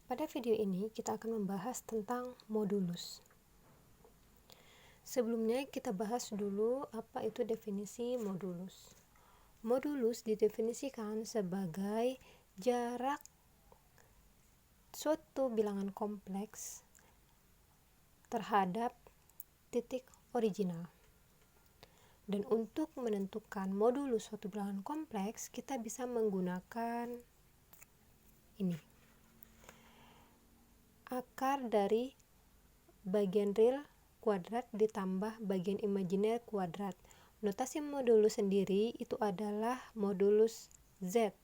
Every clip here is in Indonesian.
Pada video ini kita akan membahas tentang modulus. Sebelumnya kita bahas dulu apa itu definisi modulus. Modulus didefinisikan sebagai jarak suatu bilangan kompleks terhadap titik original. Dan untuk menentukan modulus suatu bilangan kompleks, kita bisa menggunakan ini. Akar dari bagian real kuadrat ditambah bagian imajiner kuadrat. Notasi modulus sendiri itu adalah modulus Z.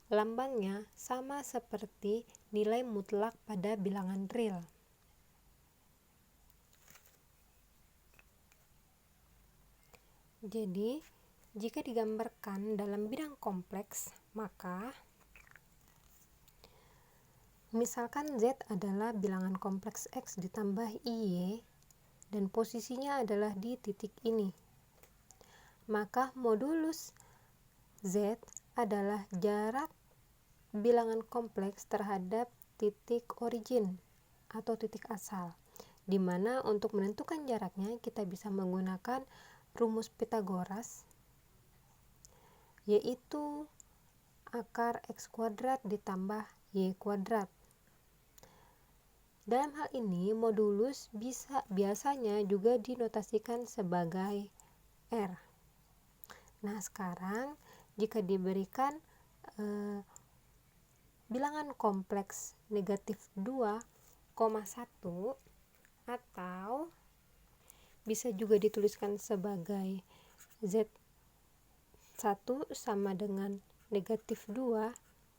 Lambangnya sama seperti nilai mutlak pada bilangan real. Jadi, jika digambarkan dalam bidang kompleks, maka misalkan Z adalah bilangan kompleks X ditambah Y dan posisinya adalah di titik ini. Maka modulus Z adalah jarak bilangan kompleks terhadap titik origin atau titik asal, di mana untuk menentukan jaraknya kita bisa menggunakan rumus Pythagoras, yaitu akar X kuadrat ditambah Y kuadrat. Dalam hal ini, modulus biasanya juga dinotasikan sebagai R. Nah, sekarang jika diberikan bilangan kompleks negatif 2,1 atau bisa juga dituliskan sebagai Z1 sama dengan negatif 2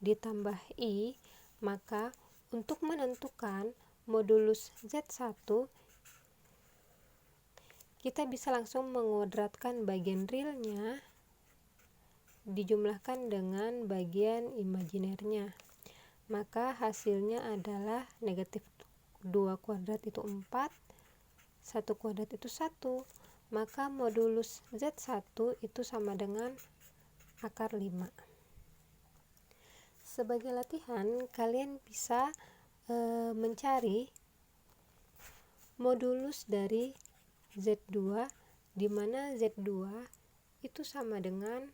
ditambah I, maka untuk menentukan modulus Z1 kita bisa langsung menguadratkan bagian realnya dijumlahkan dengan bagian imajinernya, maka hasilnya adalah negatif 2 kuadrat itu 4, 1 kuadrat itu 1, maka modulus Z1 itu sama dengan akar 5. Sebagai latihan, kalian bisa mencari modulus dari Z2, di mana Z2 itu sama dengan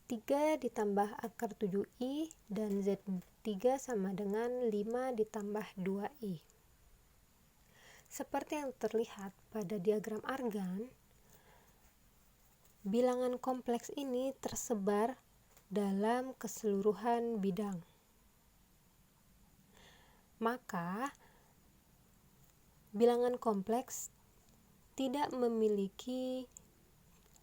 3 ditambah akar 7i dan Z3 sama dengan 5 ditambah 2i. Seperti yang terlihat pada diagram Argand, bilangan kompleks ini tersebar dalam keseluruhan bidang. Maka, bilangan kompleks tidak memiliki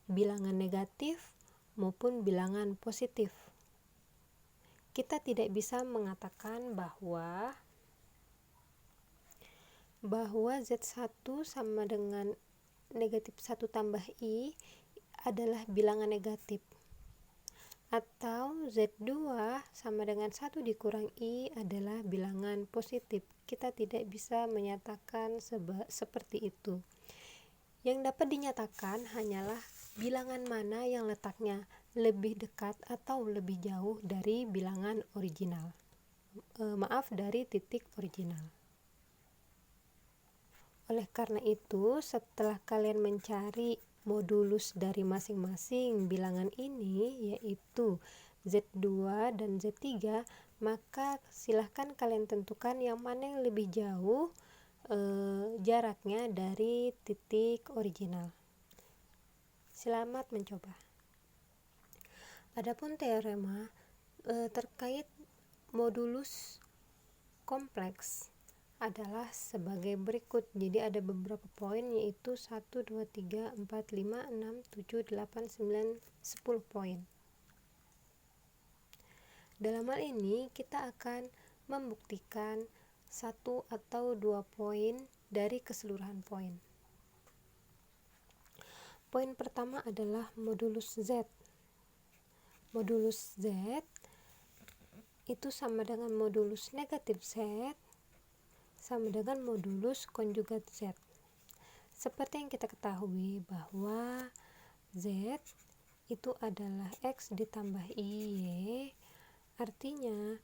bilangan negatif maupun bilangan positif. Kita tidak bisa mengatakan bahwa Z1 sama dengan negatif 1 tambah I adalah bilangan negatif, atau Z2 sama dengan 1 dikurang I adalah bilangan positif. Kita tidak bisa menyatakan seperti itu. Yang dapat dinyatakan hanyalah bilangan mana yang letaknya lebih dekat atau lebih jauh dari bilangan original. Dari titik original. Oleh karena itu, setelah kalian mencari modulus dari masing-masing bilangan ini, yaitu Z2 dan Z3, maka silahkan kalian tentukan yang mana yang lebih jauh jaraknya dari titik original. Selamat mencoba. Adapun teorema terkait modulus kompleks adalah sebagai berikut. Jadi ada beberapa poin, yaitu 1, 2, 3, 4, 5, 6, 7, 8, 9, 10 poin. Dalam hal ini kita akan membuktikan 1 atau 2 poin dari keseluruhan poin. Poin pertama adalah modulus Z. Modulus Z itu sama dengan modulus negatif Z sama dengan modulus konjugat Z. Seperti yang kita ketahui bahwa Z itu adalah X ditambah Y, artinya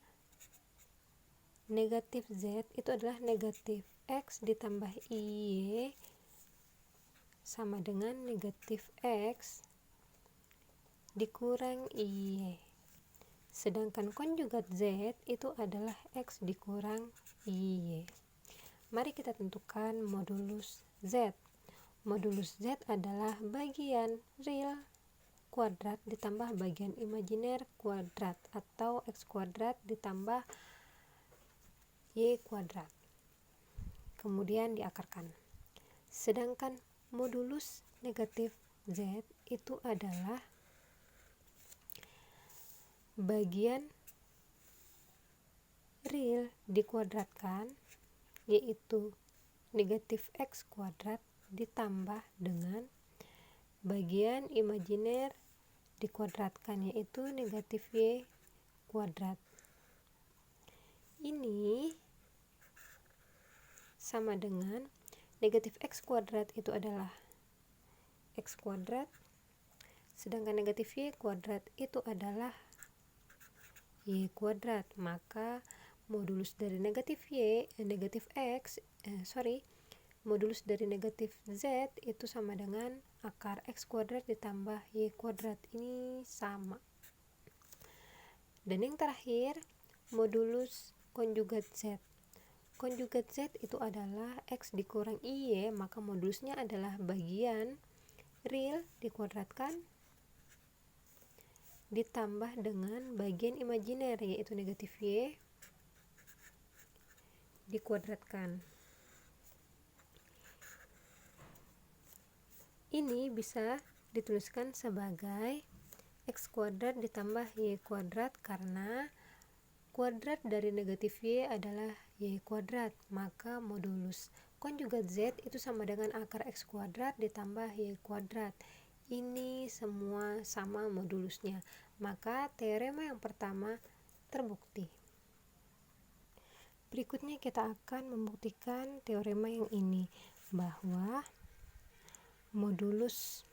negatif Z itu adalah negatif X ditambah Y sama dengan negatif X dikurang Y. Sedangkan konjugat Z itu adalah X dikurang Y. Mari kita tentukan modulus Z. Modulus Z adalah bagian real kuadrat ditambah bagian imajiner kuadrat atau X kuadrat ditambah Y kuadrat. Kemudian diakarkan. Sedangkan modulus negatif Z itu adalah bagian real dikuadratkan, yaitu negatif X kuadrat ditambah dengan bagian imajiner dikuadratkan, yaitu negatif Y kuadrat. Ini sama dengan negatif X kuadrat itu adalah X kuadrat, sedangkan negatif Y kuadrat itu adalah Y kuadrat. Maka modulus dari negatif modulus dari negatif Z itu sama dengan akar X kuadrat ditambah Y kuadrat. Ini sama. Dan yang terakhir, modulus konjugat Z. Konjugat Z itu adalah X dikurang Y, maka modulusnya adalah bagian real dikuadratkan ditambah dengan bagian imajiner, yaitu negatif Y dikuadratkan. Ini bisa dituliskan sebagai X kuadrat ditambah Y kuadrat karena kuadrat dari negatif Y adalah Y kuadrat, maka modulus konjugat Z itu sama dengan akar X kuadrat ditambah Y kuadrat. Ini semua sama modulusnya, maka teorema yang pertama terbukti. Berikutnya kita akan membuktikan teorema yang ini, bahwa modulus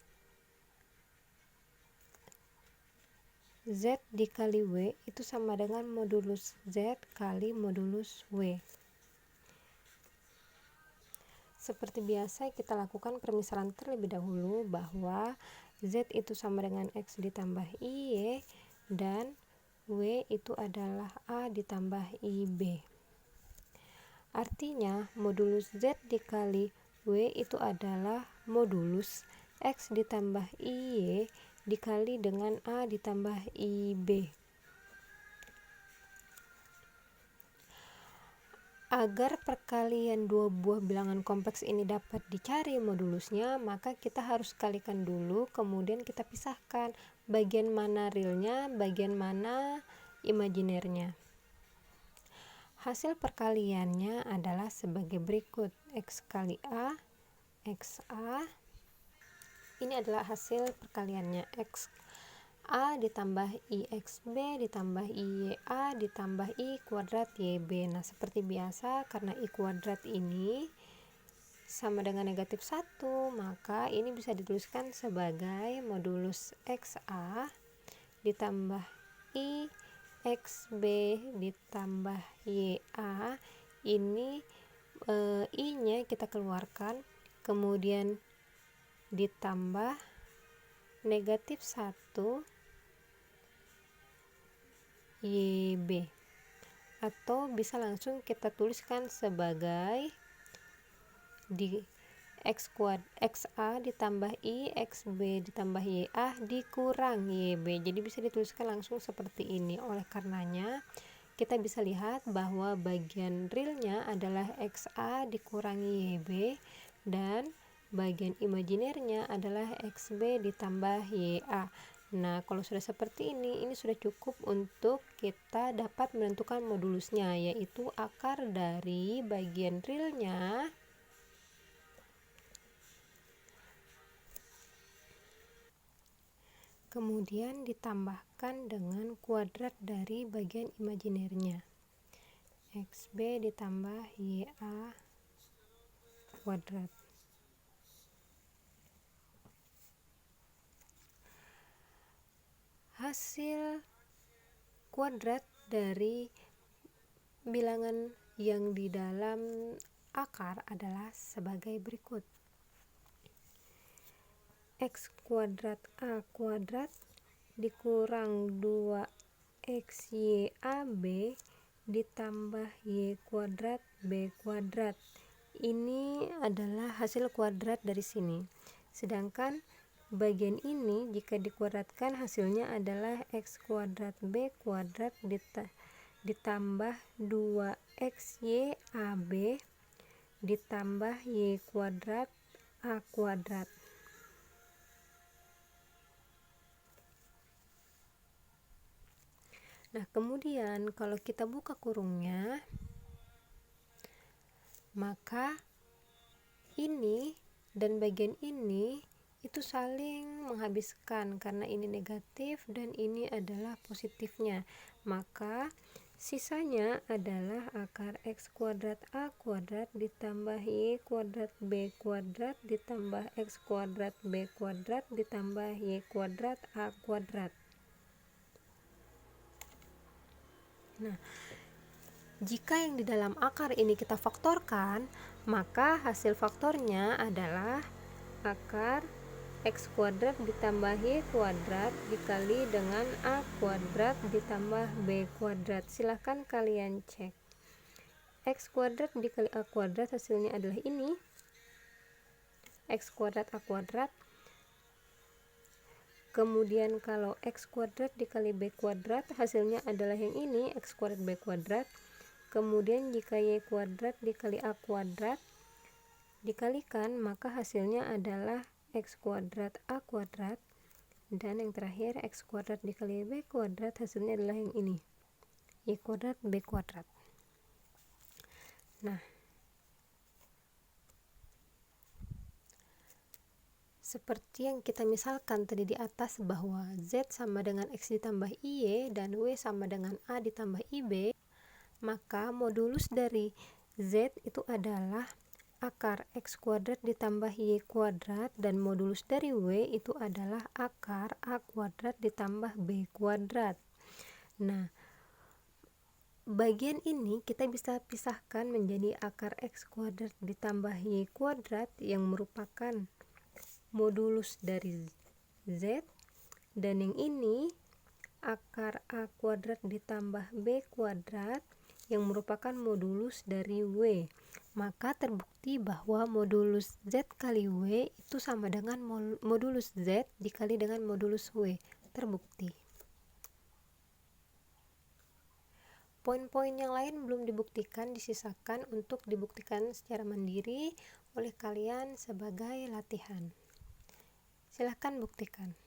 Z dikali W itu sama dengan modulus Z kali modulus W. Seperti biasa, kita lakukan permisalan terlebih dahulu bahwa Z itu sama dengan X ditambah Y dan W itu adalah A ditambah IB. Artinya modulus Z dikali W itu adalah modulus X ditambah Y dikali dengan A ditambah IB. Agar perkalian dua buah bilangan kompleks ini dapat dicari modulusnya, maka kita harus kalikan dulu, kemudian kita pisahkan bagian mana realnya, bagian mana imajinernya. Hasil perkaliannya adalah sebagai berikut: X kali A, XA. Ini adalah hasil perkaliannya, X A ditambah IXB ditambah IYA ditambah I kuadrat YB. Nah, seperti biasa, karena I kuadrat ini sama dengan negatif 1, maka ini bisa dituliskan sebagai modulus XA ditambah IXB ditambah YA. Ini I-nya kita keluarkan, kemudian ditambah negatif 1 YB, atau bisa langsung kita tuliskan sebagai di XA ditambah I XB ditambah YA dikurang YB. Jadi bisa dituliskan langsung seperti ini. Oleh karenanya kita bisa lihat bahwa bagian realnya adalah XA dikurangi YB dan bagian imajinernya adalah XB ditambah YA. Nah, kalau sudah seperti ini sudah cukup untuk kita dapat menentukan modulusnya, yaitu akar dari bagian realnya kemudian ditambahkan dengan kuadrat dari bagian imajinernya, XB ditambah YA kuadrat. Hasil kuadrat dari bilangan yang di dalam akar adalah sebagai berikut. X kuadrat A kuadrat dikurang 2xy AB ditambah y kuadrat B kuadrat. Ini adalah hasil kuadrat dari sini. Sedangkan bagian ini jika dikuadratkan hasilnya adalah x kuadrat B kuadrat ditambah 2xy AB ditambah y kuadrat A kuadrat. Nah, kemudian kalau kita buka kurungnya, maka ini dan bagian ini itu saling menghabiskan karena ini negatif dan ini adalah positifnya. Maka sisanya adalah akar x kuadrat A kuadrat ditambah y kuadrat B kuadrat ditambah x kuadrat B kuadrat ditambah y kuadrat A kuadrat. Nah, jika yang di dalam akar ini kita faktorkan, maka hasil faktornya adalah akar x kuadrat ditambah y kuadrat dikali dengan a kuadrat ditambah b kuadrat. Silahkan kalian cek. X kuadrat dikali a kuadrat hasilnya adalah ini, x kuadrat a kuadrat. Kemudian kalau x kuadrat dikali b kuadrat hasilnya adalah yang ini, x kuadrat b kuadrat. Kemudian jika y kuadrat dikali a kuadrat dikalikan, maka hasilnya adalah x kuadrat a kuadrat. Dan yang terakhir x kuadrat dikali b kuadrat hasilnya adalah yang ini, y kuadrat b kuadrat. Nah, seperti yang kita misalkan tadi di atas bahwa Z sama dengan X ditambah IY dan W sama dengan A ditambah IB, maka modulus dari Z itu adalah akar X kuadrat ditambah Y kuadrat dan modulus dari W itu adalah akar A kuadrat ditambah B kuadrat. Nah, bagian ini kita bisa pisahkan menjadi akar X kuadrat ditambah Y kuadrat yang merupakan modulus dari Z, dan yang ini akar A kuadrat ditambah B kuadrat yang merupakan modulus dari W. Maka terbukti bahwa modulus Z kali W itu sama dengan modulus Z dikali dengan modulus W. Terbukti. Poin-poin yang lain belum dibuktikan, disisakan untuk dibuktikan secara mandiri oleh kalian sebagai latihan. Silahkan buktikan.